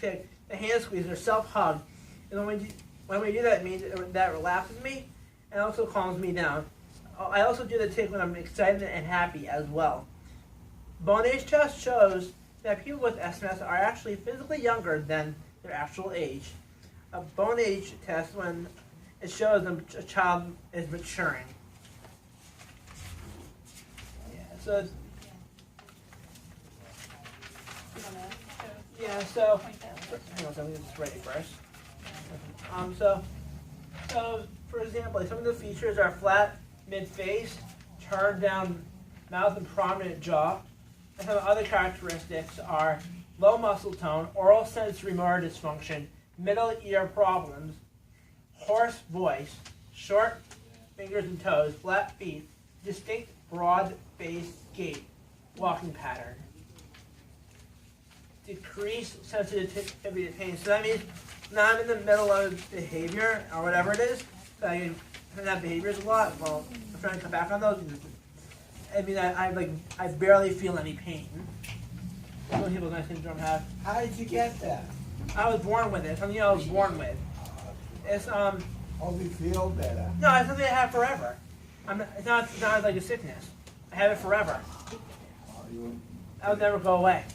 kick, the hand squeeze, or self-hug. And when we do that, it means that relaxes me and also calms me down. I also do the tick when I'm excited and happy as well. Bone age test shows that people with SMS are actually physically younger than their actual age. A bone age test when it shows a child is maturing. So, hang on, let me just write it first. So for example, some of the features are flat mid-face, turned down mouth and prominent jaw. And some other characteristics are low muscle tone, oral sensory motor dysfunction, middle ear problems, hoarse voice, short fingers and toes, flat feet, distinct broad-faced gait, walking pattern. Decreased sensitivity to pain. So that means now I'm in the middle of behavior or whatever it is. So I have behaviors a lot. Well, I'm trying to come back on those. I mean, I barely feel any pain. Some people with my syndrome have. How did you get that? I was born with it. It's something I was born with. It's Oh, we feel better. No, it's something I have forever. It's not like a sickness. I have it forever. That would never go away.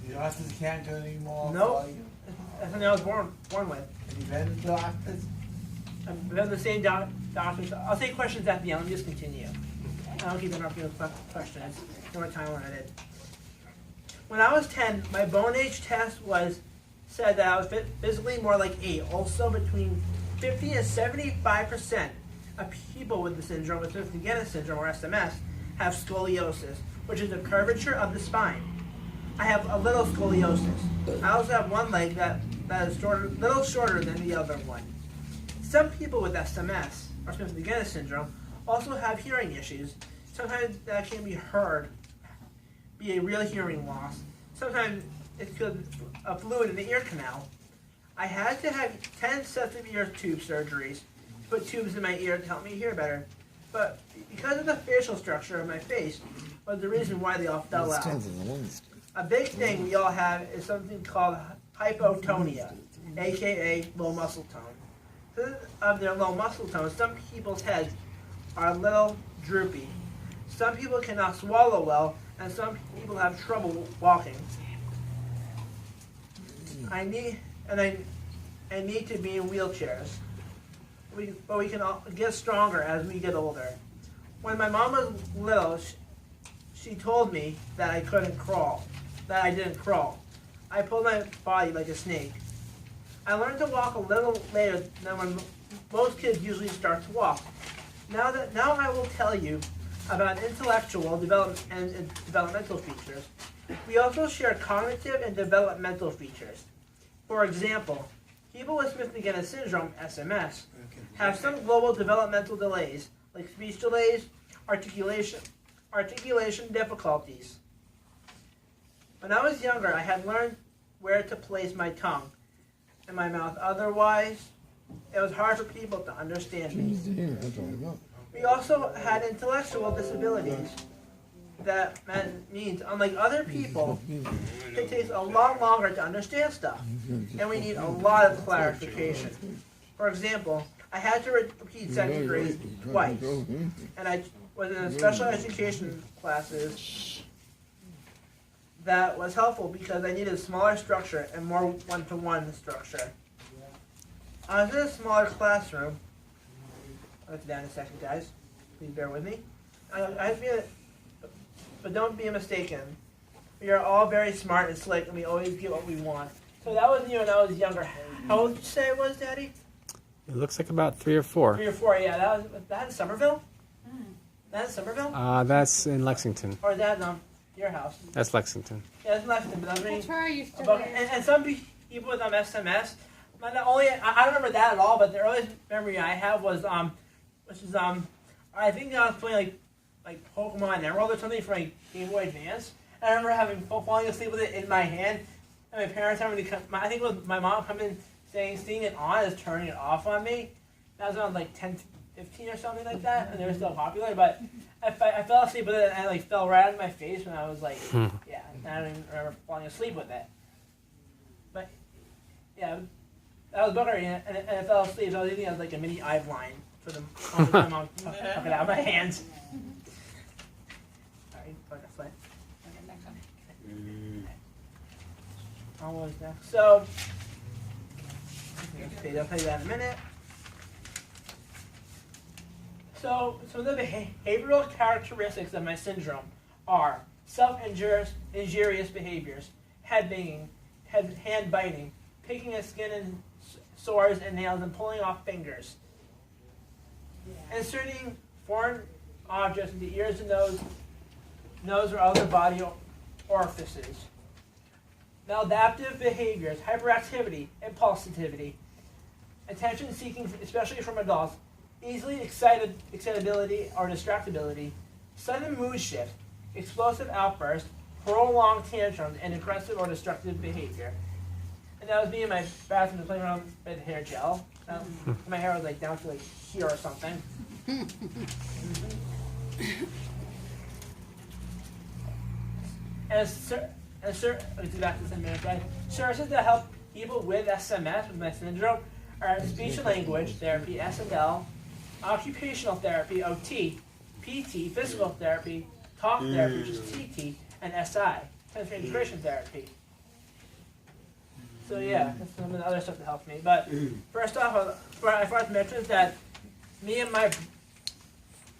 The doctors can't do any more. Nope. That's something I was born with. Have you been to doctors? I've been the same doctors. I'll take questions at the end. Let me just continue. I don't keep interrupting with questions. No more time limited. When I was 10, my bone age test said that I was physically more like 8. Also, between 50 and 75% of people with the syndrome, with Smith-Magenis syndrome or SMS, have scoliosis, which is a curvature of the spine. I have a little scoliosis. I also have one leg that is little shorter than the other one. Some people with SMS or Smith-Magenis syndrome also have hearing issues. Sometimes that can be a real hearing loss. Sometimes it could be a fluid in the ear canal. I had to have 10 sets of ear tube surgeries to put tubes in my ear to help me hear better. But because of the facial structure of my face was the reason why they all fell out. A big thing we all have is something called hypotonia, aka low muscle tone. Because of their low muscle tone, some people's heads are a little droopy. Some people cannot swallow well, and some people have trouble walking. I need to be in wheelchairs. But we can all get stronger as we get older. When my mom was little, she told me that I couldn't crawl, that I didn't crawl. I pulled my body like a snake. I learned to walk a little later than when most kids usually start to walk. Now I will tell you about intellectual development and developmental features. We also share cognitive and developmental features. For example, people with Smith-Magenis syndrome, SMS, have some global developmental delays, like speech delays, articulation difficulties. When I was younger, I had learned where to place my tongue in my mouth. Otherwise, it was hard for people to understand me. We also had intellectual disabilities. That means, unlike other people, it takes a lot longer to understand stuff, and we need a lot of clarification. For example, I had to repeat second grade twice, and I was in special education classes. That was helpful because I needed a smaller structure and more one-to-one structure. I was in a smaller classroom. I'll get to that in a second, guys. Please bear with me. But don't be mistaken. We are all very smart and slick, and we always get what we want. So that was when I was younger. How old did you say it was, Daddy? It looks like about 3 or 4. 3 or 4, yeah. That in Somerville? That's in Somerville? That's in Lexington. Or is that your house? That's Lexington. Yeah, that's in Lexington. But That's where I used to live. live. And some people with SMS, I don't remember that at all, but the earliest memory I have was, I think I was playing like Pokemon Emerald or something for my Game Boy Advance. And I remember falling asleep with it in my hand, and my parents having to come. I think it was my mom coming, seeing it on, is turning it off on me. That was around like 10, 15 or something like that, and they were still popular. But I fell asleep with it, and it fell right out of my face when I was like, yeah. And I don't even remember falling asleep with it. but yeah, I was buckering and I fell asleep. So I was eating as like a mini Ive line for the my mom took it out of my hands. Sorry, like a foot. Almost next. So, okay, I'll tell you that in a minute. So, some of the behavioral characteristics of my syndrome are self-injurious behaviors, head banging, hand biting, picking at skin and sores and nails, and pulling off fingers, inserting foreign objects into ears and nose or other body orifices. Maladaptive behaviors, hyperactivity, impulsivity, attention seeking, especially from adults, easily excitability or distractibility, sudden mood shift, explosive outbursts, prolonged tantrums, and aggressive or destructive behavior. And that was me in my bathroom playing around with hair gel. My hair was like down to like here or something. Services that help people with SMS, with my syndrome, are speech and language therapy, S&L, occupational therapy, OT, PT, physical therapy, talk therapy, which is TT, and SI, sensory integration therapy. So yeah, that's some of the other stuff that helps me. But first off, I forgot to mention that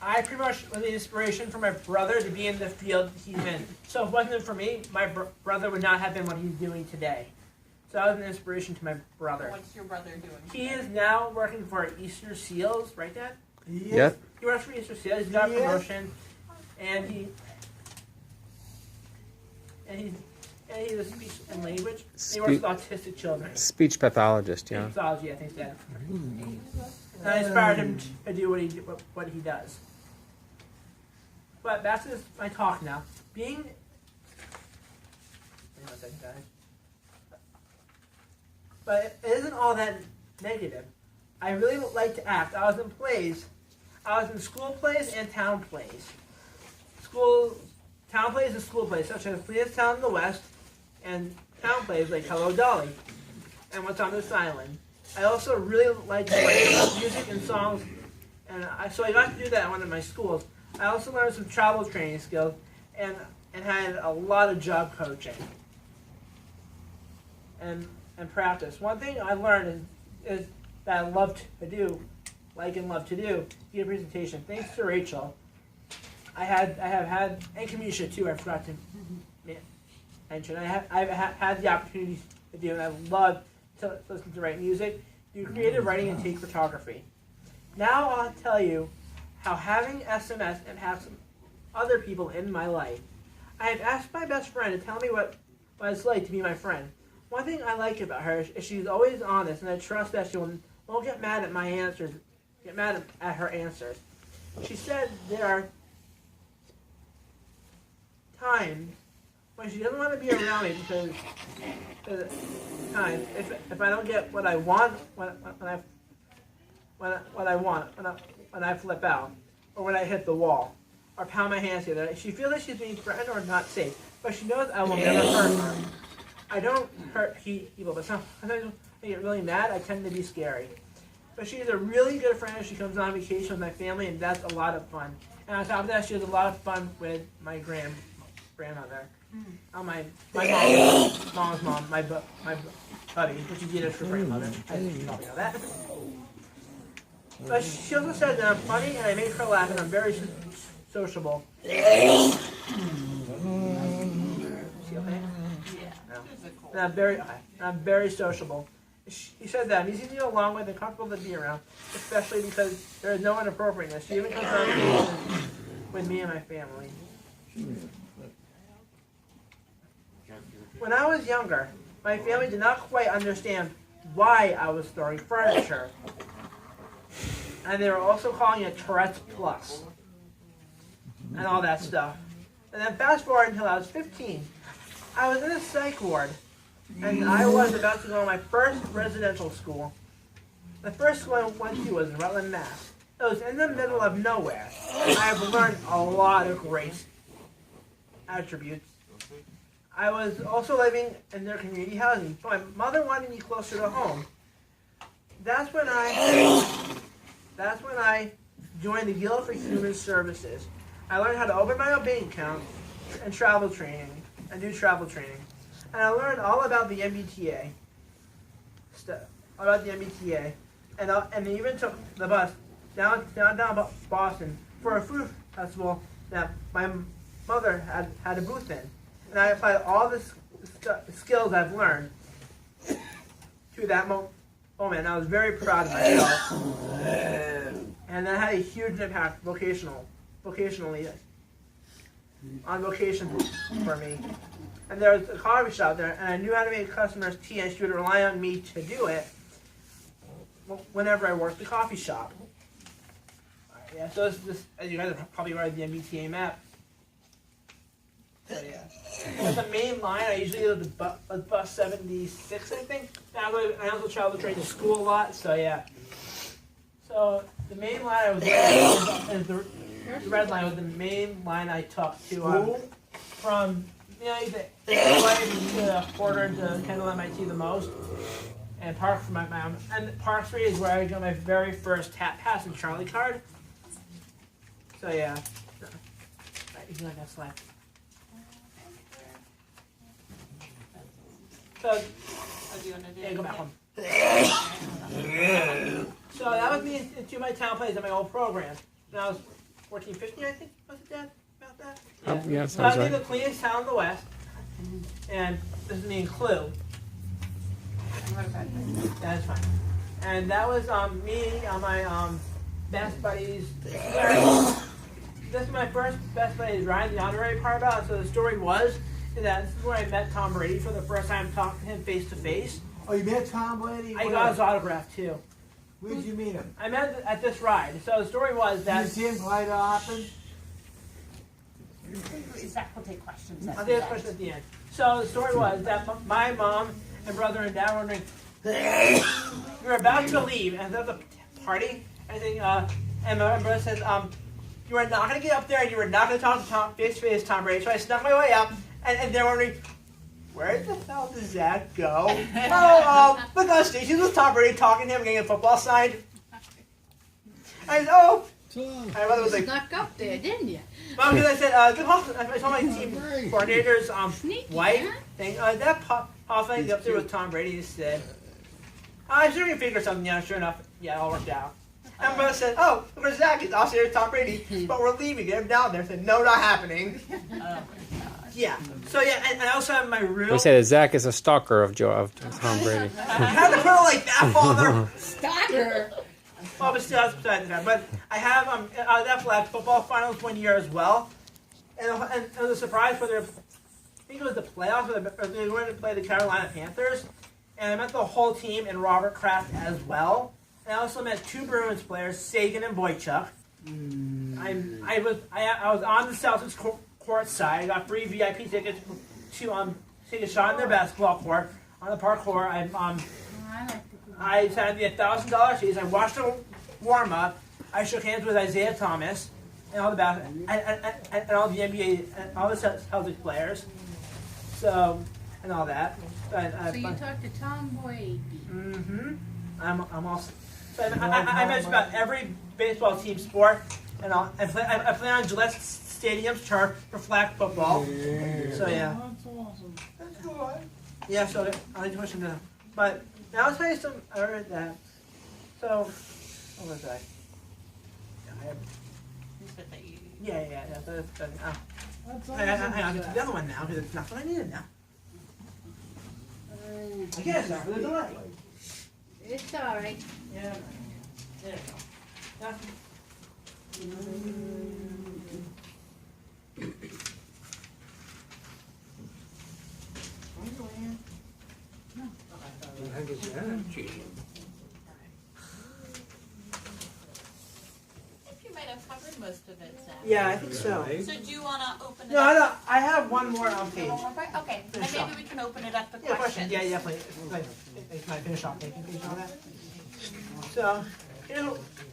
I pretty much was the inspiration for my brother to be in the field he's in. So if it wasn't for me, my brother would not have been what he's doing today. So I was an inspiration to my brother. What's your brother doing? He is now working for Easter Seals, right, Dad? Yep. He works for Easter Seals. He's got a promotion, and he's a speech and language. He works with autistic children. Speech pathologist, yeah. Pathology, I think that. And I inspired him to do what he does. But back to my talk now. Hang on a second, guys. But it isn't all that negative. I really like to act. I was in plays. I was in school plays and town plays. Town plays and school plays, such as Watertown in the West, and town plays like Hello Dolly and What's on This Island. I also really like to write music and songs, and so I got to do that at one of my schools. I also learned some travel training skills and had a lot of job coaching and practice. One thing I learned is that I love to do, give a presentation. Thanks to Rachel. I've had, and Kamisha too, I forgot to mention. I've had the opportunity to do, and I love to listen to write music, do creative writing, and take photography. Now I'll tell you how having SMS impacts other people in my life. I have asked my best friend to tell me what it's like to be my friend. One thing I like about her is she's always honest, and I trust that she won't get mad at my answers, get mad at her answers. She said there are times when she doesn't want to be around me because times if I don't get what I want when I flip out, or when I hit the wall, or pound my hands together, she feels like she's being threatened or not safe, but she knows I will never hurt her. I don't hurt people, but sometimes I get really mad. I tend to be scary. But she's a really good friend. She comes on vacation with my family, and that's a lot of fun. And on top of that, she has a lot of fun with my grandmother. My mom's mom, my buddy, which is Yiddish for grandmother. I think you probably know that. But she also said that I'm funny, and I make her laugh, and I'm very sociable. Is she okay? No. And I'm very sociable. She said that I'm easy to get along with and comfortable to be around, especially because there is no inappropriateness. She even comes on vacation with me and my family. When I was younger, my family did not quite understand why I was throwing furniture. And they were also calling it Tourette's Plus. And all that stuff. And then fast forward until I was 15. I was in a psych ward. And I was about to go to my first residential school. The first school I went to was in Rutland, Mass. It was in the middle of nowhere. I have learned a lot of great attributes. I was also living in their community housing, but my mother wanted me closer to home. That's when I joined the Guild for Human Services. I learned how to open my own bank account and do travel training. And I learned all about the MBTA. And they even took the bus down Boston for a food festival that my mother had a booth in. And I applied all the skills I've learned to that moment, and I was very proud of myself. And that had a huge impact vocationally on vocation for me. And there was a coffee shop there, and I knew how to make customers tea, and she would rely on me to do it whenever I worked the coffee shop. Alright, yeah, so this, as you guys have probably read the MBTA map. So yeah. With the main line, I usually go to bus 76, I think. I also travel train to school a lot, so yeah. So the main line I was is the red line was the main line I took to from the way to the quarter to Kendall MIT the most, and Park for my mom. And Park Street is where I got my very first tap pass and Charlie card. So yeah. Alright, you can like that slide. So, yeah, go back one. So that was me into my town plays at my old program. When I was 14, 15, I think, was it, Dad? About that? Yeah, So I sounds was in right. the cleanest town in the West, and this is me in Clue. That's fine. And that was me on my best buddies. This is my first best buddies Ryan, the honorary part about it. So the story was that this is where I met Tom Brady for the first time, talked to him face to face. Oh, you met Tom Brady? I got his autograph too. Where did you meet him? I met him at this ride. So the story was that. You see him quite often? Zach will take questions. I'll take a question at the end. So the story was that my mom and brother and dad were wondering, we were about to leave, and there was a party. I think, and my brother says, you were not going to get up there, and you were not going to talk to Tom face to face, Tom Brady. So I snuck my way up, and they're wondering, where the hell does Zach go? Look on stage, with Tom Brady talking to him, getting a football signed. I said, my mother was like, Snuck up there, didn't you? well, because I said, I told my team coordinator's wife thing, that pop thing up there with Tom Brady. He said, I'm sure you can figure something out. Sure enough, yeah, it all worked out. And my brother said, oh, where's Zach? He's also here with Tom Brady, but we're leaving. Get him down there. I said, no, not happening. Yeah. So yeah, and I also have my room. We say that Zach is a stalker of Tom Brady. How to put it like that, Father? Stalker. Well, but still, that's beside that. But I have that flag football finals one year as well, and it was a surprise for their. I think it was the playoffs, or they were going to play the Carolina Panthers, and I met the whole team and Robert Kraft as well. And I also met two Bruins players, Sagan and Boychuk. I was on the Celtics court side. I got free VIP tickets to take a shot in their basketball court on the parkour. I signed the $1,000 fees. I watched them warm up. I shook hands with Isaiah Thomas and all the and all the NBA and all the Celtics players. So and all that. So you talked to Tom Brady. Mm-hmm. I'm also. So I mentioned about every baseball team sport, and I play on Gillette Stadium's turf for flag football. So yeah. That's awesome. That's good. Yeah. So I like to question that, but now I'll tell you some. I heard that. So what was I? Yeah. That's hang on, get the other one now because it's not what I needed now. I guess not. There's a delay. It's all right. Yeah. There you go. You might have covered most of it, Zach. Yeah, I think so. So do you want to open it No, up? no, I have one more page. Okay, and Finish maybe off. we can open it up to Yeah, questions. question. Yeah, please. Can I finish off taking page on that? So,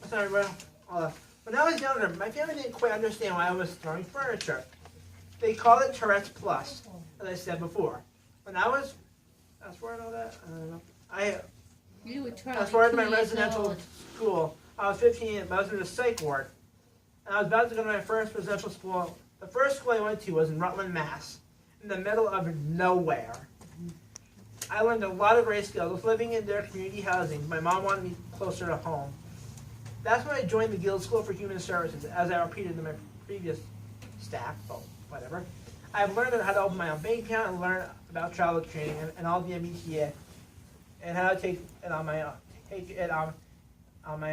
sorry, when I was younger, my family didn't quite understand why I was throwing furniture. They called it Tourette's Plus. as I said before. When I was where I know that? I don't know. You were trying I was working in my 2 years residential old. school. I was 15, but I was in a psych ward. And I was about to go to my first residential school. The first school I went to was in Rutland, Mass, in the middle of nowhere. I learned a lot of great skills. I was living in their community housing. My mom wanted me closer to home. That's when I joined the Guild School for Human Services, as I repeated in my previous staff, but whatever. I've learned how to open my own bank account and learn about travel training and all the MBTA and how to take it on my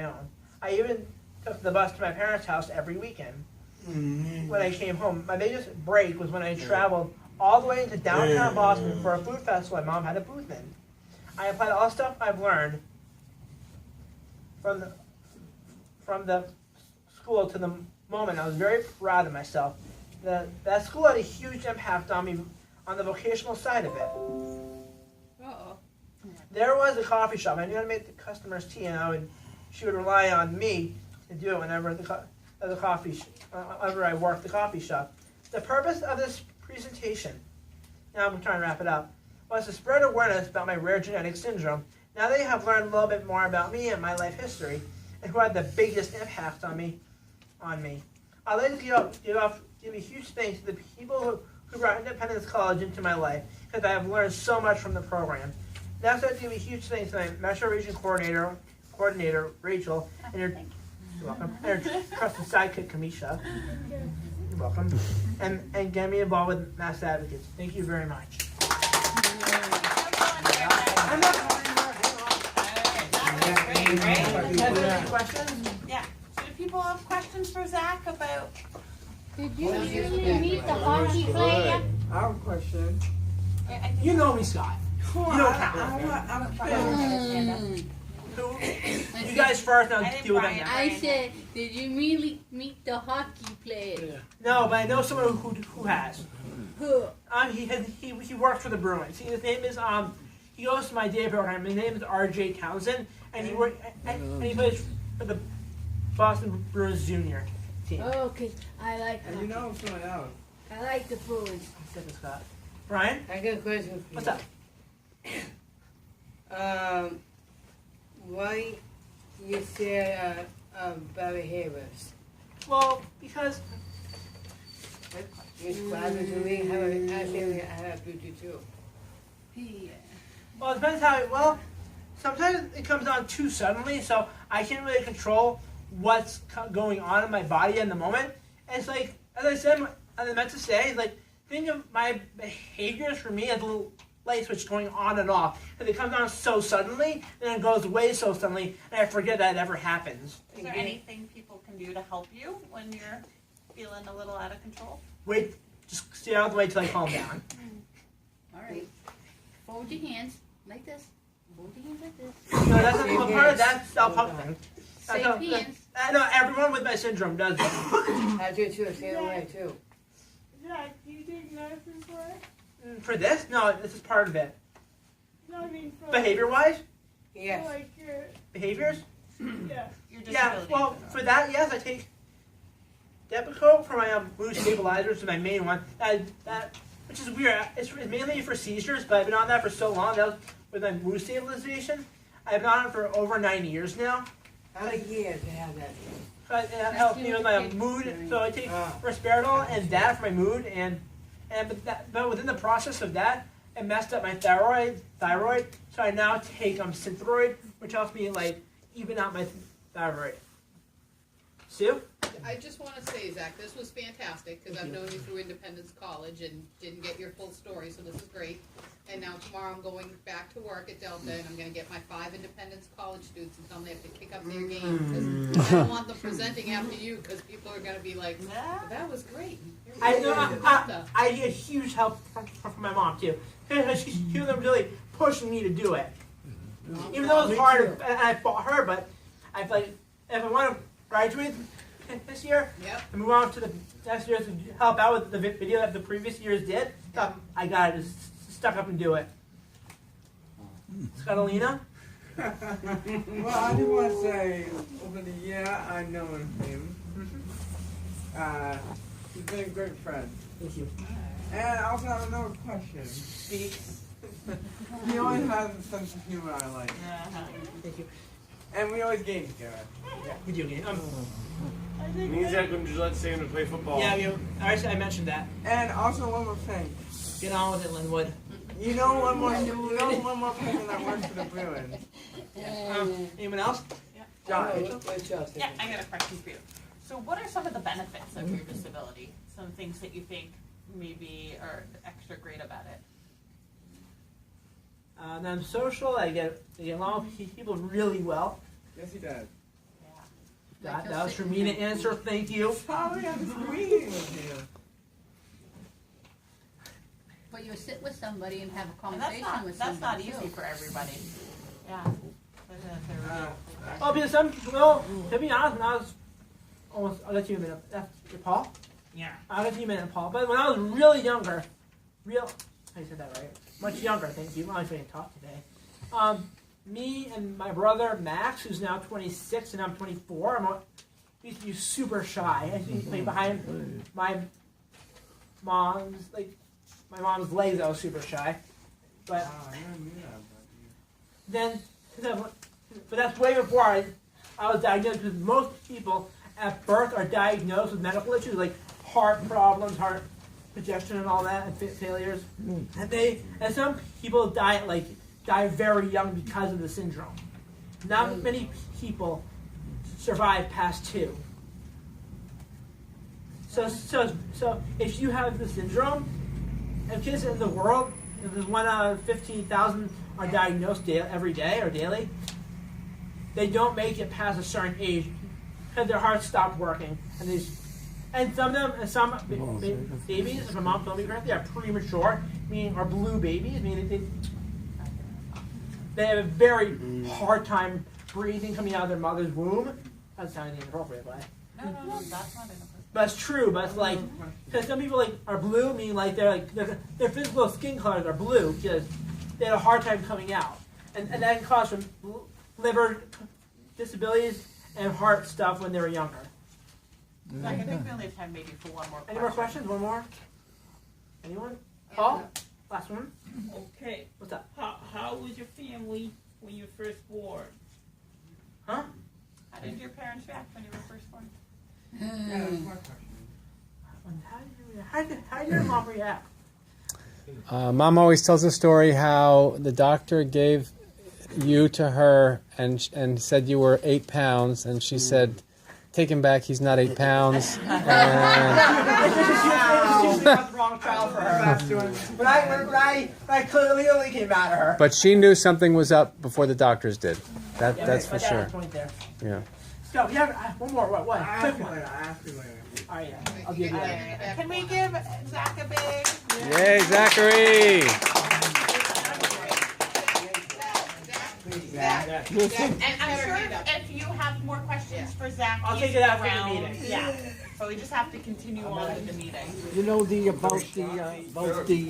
own. I even took the bus to my parents' house every weekend when I came home. My biggest break was when I traveled all the way into downtown Boston for a food festival my mom had a booth in. I applied all the stuff I've learned from the school to the moment. I was very proud of myself. That school had a huge impact on me on the vocational side of it. Uh-oh. There was a coffee shop. I knew how to make the customers tea, and she would rely on me to do it whenever whenever I worked the coffee shop. The purpose of this presentation, now I'm trying to wrap it up, was to spread awareness about my rare genetic syndrome. Now that you have learned a little bit more about me and my life history, and who had the biggest impact on me, I'd like to give a huge thanks to the people who brought Independence College into my life, because I have learned so much from the program. Next, I'd like to give a huge thanks to my Metro Region Coordinator Rachel, and you're welcome, and your trusted sidekick Kamisha. You're welcome. And get me involved with Mass Advocates. Thank you very much. Any questions? Yeah. So do people have questions for Zach about? Did you really meet the hockey player? I have a question. You know me, Scott. You don't count. Mm. Who? You guys first, now I didn't deal with Brian. them. I said, did you really meet the hockey player? No, but I know someone who has. Who? He works for the Bruins. His name is he goes to my day program. His name is R.J. Townsend, and he plays for the Boston Bruins junior team. Oh, cause I like And you know someone else. I like the Bruins. Step Scott. Brian, I got a question for what's you. up? Why you say Barry Harris? Well, because It's father to me, I think I have to do too. Yeah. well, it depends how. Well, sometimes it comes on too suddenly, so I can't really control what's going on in my body in the moment. And it's like, as I said, as I meant to say, like, think of my behaviors for me as a little light switch going on and off. Because it comes on so suddenly, and then it goes away so suddenly, and I forget that it ever happens. Is there anything people can do to help you when you're feeling a little out of control? Wait, just stay out of the way till I calm down. All right. Fold your hands like this. Fold your hands like this. No, that's not well, part of that self-help thing. Same hands. No, everyone with my syndrome does it. I do too, same way too. Zach, do you take medicine for it? For this? No, this is part of it. No, I mean for Behavior-wise? Yes. like your Behaviors? yeah. Your Yeah, disability. well, for that, yes, I take Depakote for my mood stabilizers is my main one. That which is weird. It's mainly for seizures, but I've been on that for so long. That was with my mood stabilization. I've been on it for over 9 years now. How many years to have that? But it helps me with my mood. So I take Risperidol and that for my mood, but within the process of that, it messed up my thyroid. So I now take Synthroid, which helps me like even out my thyroid. Sue? I just want to say, Zach, this was fantastic because I've known you through Independence College and didn't get your full story, so this is great. And now tomorrow I'm going back to work at Delta and I'm going to get my 5 Independence College students and tell them they have to kick up their game because I don't want them presenting after you because people are going to be like, well, that was great. I get huge help from my mom too. She was really pushing me to do it. Even though it was hard, and I fought her, but I feel like if I want to graduate this year Yep. and move on to the next year to help out with the video that the previous years did, I gotta just stuck up and do it. Scottalina? Well, I just want to say, over the year I know him, he's been a great friend. Thank you. And I also have another question. Speak. He always has a sense of humor I like. Thank you. And we always game together. Yeah, video game. Me and Zach went to Gillette Stadium to play football. Yeah, I mentioned that. And also one more thing. Get on with it, Linwood. You know one more person that works for the Bruins. Anyone else? Josh. Yeah, I got a question for you. So what are some of the benefits of your disability? Some things that you think maybe are extra great about it? I'm social. I get along with people really well. Yes, he does. Yeah. That was for me to answer. Thank you. Sorry, I'm just reading with you. But you sit with somebody and have a And conversation with that's somebody. not easy too. for everybody. Yeah. Oh, because some well, to be honest, when I was I'll let you a minute. Paul? Yeah. I'll let you a minute, Paul. But when I was really younger, I said that right. Much younger, thank you. I'm not going to talk today. Me and my brother Max, who's now 26 and I'm 24, we used to be super shy. I used to be behind my mom's legs. I was super shy. But I never knew that about you. but that's way before I was diagnosed. Because most people at birth are diagnosed with medical issues like heart problems, heart rejection, and all that, and failures. And some people die very young because of the syndrome. Not many people survive past 2. So if you have the syndrome, and kids in the world, there's 1 out of 15,000 are diagnosed every day or daily. They don't make it past a certain age because their hearts stop working, and some of them, some babies, if my mom told me correctly, are premature, meaning are blue babies, meaning they have a very hard time breathing coming out of their mother's womb. That's sounding inappropriate, but No, that's not inappropriate. but it's true. But it's like because some people are blue, meaning their physical skin colors are blue because they had a hard time coming out, and that can cause some liver disabilities and heart stuff when they were younger. Zach, I think we only have time maybe for one more question. Any more questions? One more? Anyone? Paul? Last one? Okay. What's up? How was your family when you were first born? Huh? How did your parents react when you were first born? Yeah, that's my question. How did your mom react? Mom always tells the story how the doctor gave you to her and said you were 8 pounds, and she said, "Take him back. He's not 8 pounds." She got the wrong child for her. When I clearly came out of her. But she knew something was up before the doctors did. That's for sure. Yeah. So we have one more. What? I Quick ask you one. later. All right, yeah. I'll give you that. Can we give Zach a big? Yay, Zachary! And I'm sure if you have more questions for Zach, I'll he's take it after the around. meeting. Yeah. So we just have to continue on with the meeting. You know about the